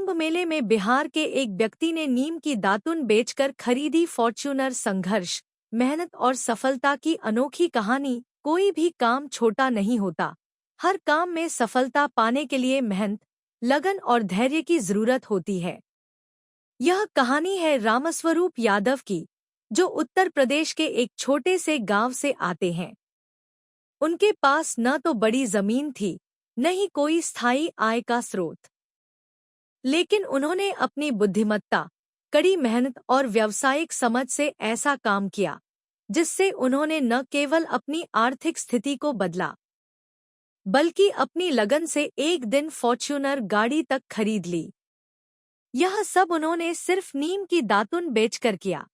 कुंभ मेले में बिहार के एक व्यक्ति ने नीम की दातुन बेचकर खरीदी फॉर्च्यूनर। संघर्ष, मेहनत और सफलता की अनोखी कहानी। कोई भी काम छोटा नहीं होता। हर काम में सफलता पाने के लिए मेहनत, लगन और धैर्य की जरूरत होती है। यह कहानी है रामस्वरूप यादव की, जो उत्तर प्रदेश के एक छोटे से गांव से आते हैं। उनके पास न तो बड़ी जमीन थी, न ही कोई स्थायी आय का स्रोत, लेकिन उन्होंने अपनी बुद्धिमत्ता, कड़ी मेहनत और व्यावसायिक समझ से ऐसा काम किया जिससे उन्होंने न केवल अपनी आर्थिक स्थिति को बदला, बल्कि अपनी लगन से एक दिन फॉर्च्यूनर गाड़ी तक खरीद ली। यह सब उन्होंने सिर्फ नीम की दातुन बेचकर किया।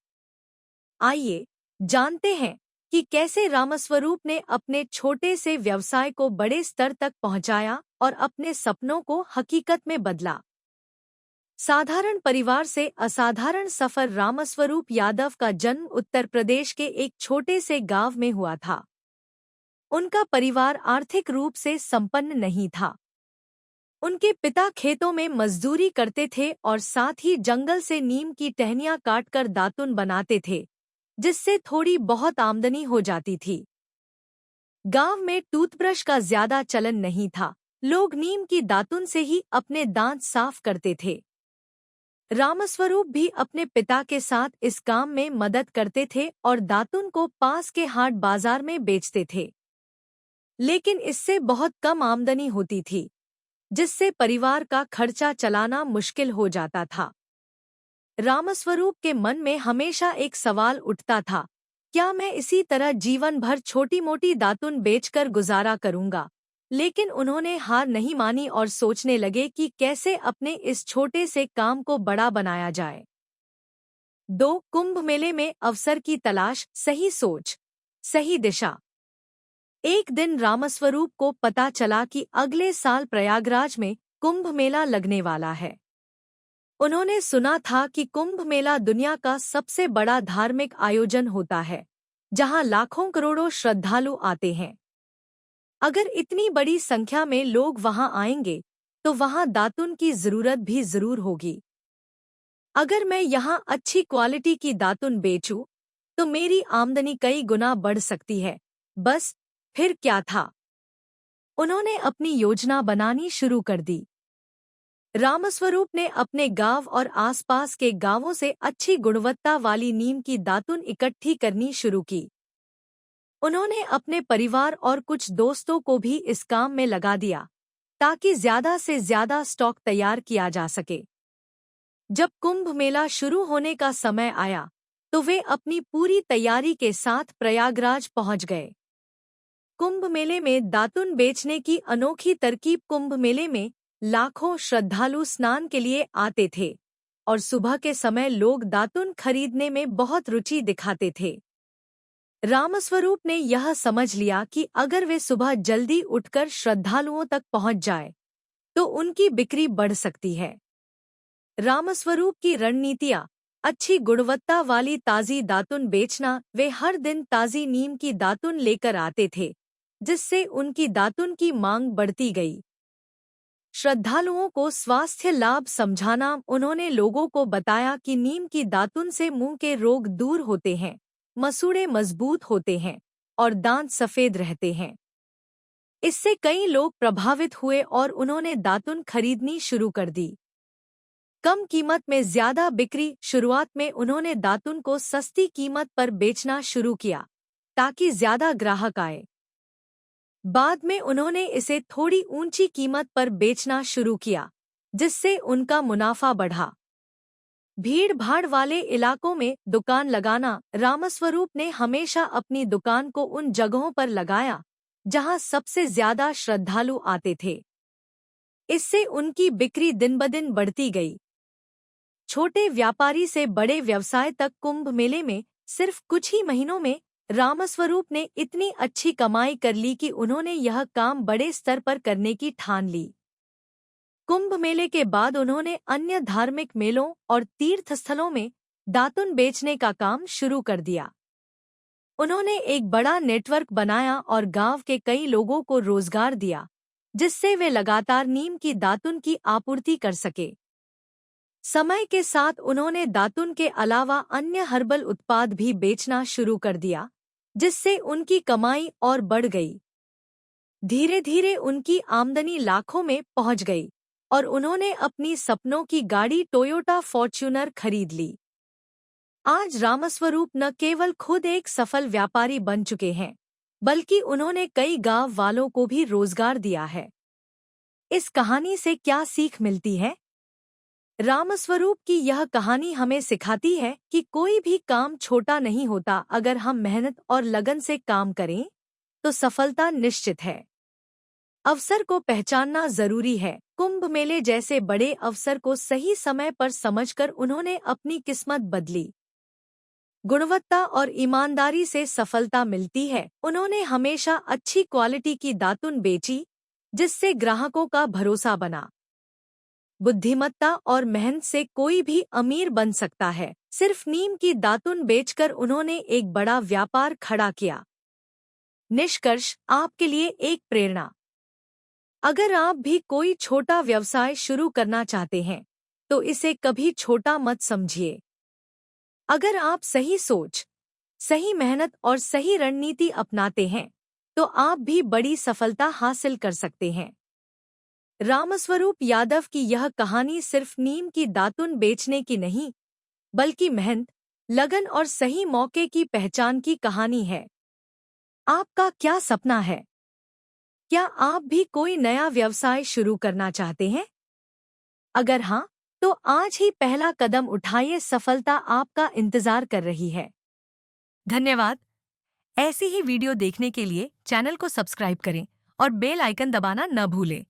आइए जानते हैं कि कैसे रामस्वरूप ने अपने छोटे से व्यवसाय को बड़े स्तर तक पहुंचाया और अपने सपनों को हकीकत में बदला। साधारण परिवार से असाधारण सफर। रामस्वरूप यादव का जन्म उत्तर प्रदेश के एक छोटे से गांव में हुआ था। उनका परिवार आर्थिक रूप से संपन्न नहीं था। उनके पिता खेतों में मजदूरी करते थे और साथ ही जंगल से नीम की टहनियां काटकर दातुन बनाते थे, जिससे थोड़ी बहुत आमदनी हो जाती थी। गांव में टूथब्रश का ज्यादा चलन नहीं था। लोग नीम की दातुन से ही अपने दांत साफ करते थे। रामस्वरूप भी अपने पिता के साथ इस काम में मदद करते थे और दातुन को पास के हाट बाजार में बेचते थे। लेकिन इससे बहुत कम आमदनी होती थी, जिससे परिवार का खर्चा चलाना मुश्किल हो जाता था। रामस्वरूप के मन में हमेशा एक सवाल उठता था, क्या मैं इसी तरह जीवन भर छोटी मोटी दातुन बेचकर गुजारा करूंगा? लेकिन उन्होंने हार नहीं मानी और सोचने लगे कि कैसे अपने इस छोटे से काम को बड़ा बनाया जाए। 2 कुंभ मेले में अवसर की तलाश, सही सोच, सही दिशा। एक दिन रामस्वरूप को पता चला कि अगले साल प्रयागराज में कुंभ मेला लगने वाला है। उन्होंने सुना था कि कुंभ मेला दुनिया का सबसे बड़ा धार्मिक आयोजन होता है, जहां लाखों करोड़ों श्रद्धालु आते हैं। अगर इतनी बड़ी संख्या में लोग वहां आएंगे, तो वहां दातुन की जरूरत भी जरूर होगी। अगर मैं यहां अच्छी क्वालिटी की दातुन बेचूं, तो मेरी आमदनी कई गुना बढ़ सकती है। बस फिर क्या था? उन्होंने अपनी योजना बनानी शुरू कर दी। रामस्वरूप ने अपने गांव और आसपास के गांवों से अच्छी गुणवत्ता वाली नीम की दातुन इकट्ठी करनी शुरू की। उन्होंने अपने परिवार और कुछ दोस्तों को भी इस काम में लगा दिया, ताकि ज्यादा से ज्यादा स्टॉक तैयार किया जा सके। जब कुंभ मेला शुरू होने का समय आया, तो वे अपनी पूरी तैयारी के साथ प्रयागराज पहुंच गए। कुंभ मेले में दातुन बेचने की अनोखी तरकीब। कुंभ मेले में लाखों श्रद्धालु स्नान के लिए आते थे और सुबह के समय लोग दातुन खरीदने में बहुत रुचि दिखाते थे। रामस्वरूप ने यह समझ लिया कि अगर वे सुबह जल्दी उठकर श्रद्धालुओं तक पहुंच जाए, तो उनकी बिक्री बढ़ सकती है। रामस्वरूप की रणनीतियां, अच्छी गुणवत्ता वाली ताज़ी दातुन बेचना। वे हर दिन ताज़ी नीम की दातुन लेकर आते थे, जिससे उनकी दातुन की मांग बढ़ती गई। श्रद्धालुओं को स्वास्थ्य लाभ समझाना। उन्होंने लोगों को बताया कि नीम की दातुन से मुंह के रोग दूर होते हैं, मसूड़े मजबूत होते हैं और दांत सफेद रहते हैं। इससे कई लोग प्रभावित हुए और उन्होंने दातुन खरीदनी शुरू कर दी। कम कीमत में ज्यादा बिक्री। शुरुआत में उन्होंने दातुन को सस्ती कीमत पर बेचना शुरू किया, ताकि ज्यादा ग्राहक आए। बाद में उन्होंने इसे थोड़ी ऊंची कीमत पर बेचना शुरू किया, जिससे उनका मुनाफा बढ़ा। भीड़ भाड़ वाले इलाकों में दुकान लगाना। रामस्वरूप ने हमेशा अपनी दुकान को उन जगहों पर लगाया जहां सबसे ज्यादा श्रद्धालु आते थे। इससे उनकी बिक्री दिन-ब-दिन बढ़ती गई। छोटे व्यापारी से बड़े व्यवसाय तक। कुंभ मेले में सिर्फ कुछ ही महीनों में रामस्वरूप ने इतनी अच्छी कमाई कर ली कि उन्होंने यह काम बड़े स्तर पर करने की ठान ली। कुंभ मेले के बाद उन्होंने अन्य धार्मिक मेलों और तीर्थ स्थलों में दातुन बेचने का काम शुरू कर दिया। उन्होंने एक बड़ा नेटवर्क बनाया और गांव के कई लोगों को रोजगार दिया, जिससे वे लगातार नीम की दातुन की आपूर्ति कर सके। समय के साथ उन्होंने दातुन के अलावा अन्य हर्बल उत्पाद भी बेचना शुरू कर दिया, जिससे उनकी कमाई और बढ़ गई। धीरे धीरे उनकी आमदनी लाखों में पहुंच गई और उन्होंने अपनी सपनों की गाड़ी टोयोटा फॉर्च्यूनर खरीद ली। आज रामस्वरूप न केवल खुद एक सफल व्यापारी बन चुके हैं, बल्कि उन्होंने कई गांव वालों को भी रोजगार दिया है। इस कहानी से क्या सीख मिलती है? रामस्वरूप की यह कहानी हमें सिखाती है कि कोई भी काम छोटा नहीं होता। अगर हम मेहनत और लगन से काम करें, तो सफलता निश्चित है। अवसर को पहचानना जरूरी है। कुंभ मेले जैसे बड़े अवसर को सही समय पर समझकर उन्होंने अपनी किस्मत बदली। गुणवत्ता और ईमानदारी से सफलता मिलती है। उन्होंने हमेशा अच्छी क्वालिटी की दातुन बेची, जिससे ग्राहकों का भरोसा बना। बुद्धिमत्ता और मेहनत से कोई भी अमीर बन सकता है। सिर्फ नीम की दातुन बेचकर उन्होंने एक बड़ा व्यापार खड़ा किया। निष्कर्ष आपके लिए एक प्रेरणा। अगर आप भी कोई छोटा व्यवसाय शुरू करना चाहते हैं, तो इसे कभी छोटा मत समझिए। अगर आप सही सोच, सही मेहनत और सही रणनीति अपनाते हैं, तो आप भी बड़ी सफलता हासिल कर सकते हैं। रामस्वरूप यादव की यह कहानी सिर्फ नीम की दातुन बेचने की नहीं, बल्कि मेहनत, लगन और सही मौके की पहचान की कहानी है। आपका क्या सपना है? क्या आप भी कोई नया व्यवसाय शुरू करना चाहते हैं? अगर हाँ, तो आज ही पहला कदम उठाइए। सफलता आपका इंतजार कर रही है। धन्यवाद। ऐसी ही वीडियो देखने के लिए चैनल को सब्सक्राइब करें और बेल आइकन दबाना न भूलें।